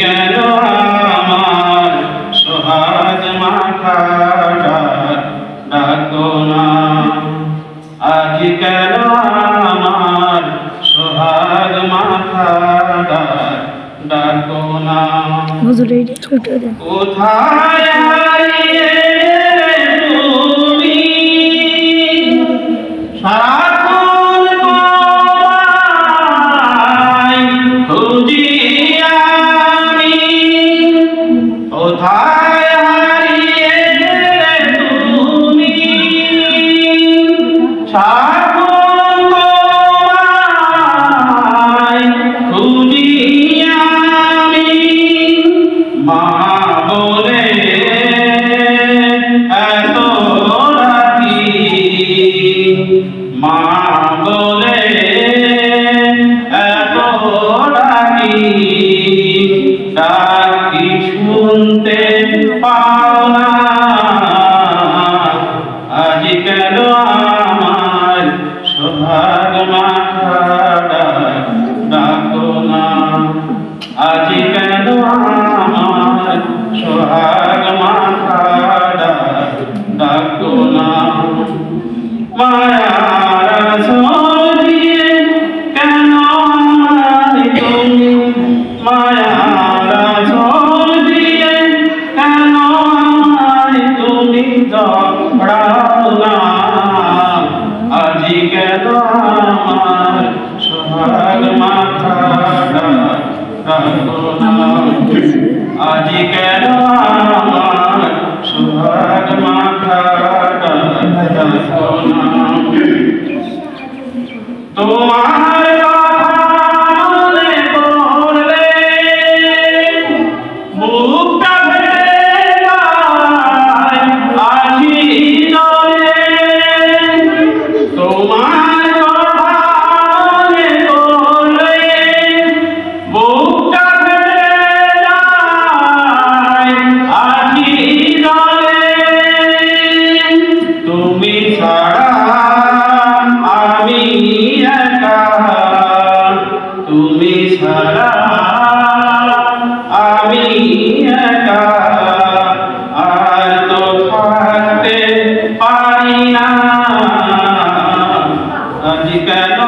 কেন আমার সোহাগ মাথাটা ডাকো না, আজ কেন আমার সোহাগ মাথাটা ডাকো না। কোথায় হারিয়ে তুমি সারাক্ষণ তোমায় খুঁজি আমি, কোথায় হারিয়ে তুমি সারাক্ষণ তোমায় খুঁজি আমি। মা বলে এত ডাকি, মা বলে এত ডাকি, ডাকি শুনতে পাও না, আজ কেন আমার সোহাগ মাথাটা ডাকো না, আজ কেন আমার সোহাগ মাথাটা ডাকো না। মায়ার আঁচল দিয়ে কেন আমায় তুমি, মায়ার আঁচল দিয়ে কেন আমায় তুমি জড়াও না, আজ কেন আমার সোহাগ মাথাটা ডাকো না, আজ কেন আমার সোহাগ মাথাটা ডাকো না। তোমার কথা মনে পড়লে বুকটা ফেটে যায় আখি জলে, তোমার কথা মনে পড়লে বুকটা ফেটে যায় আখি জলে। তুমি ছাড়া আমি একা, তুমি ছাড়া আমি একা, আর তো থাকতে পারি না, আজ কেন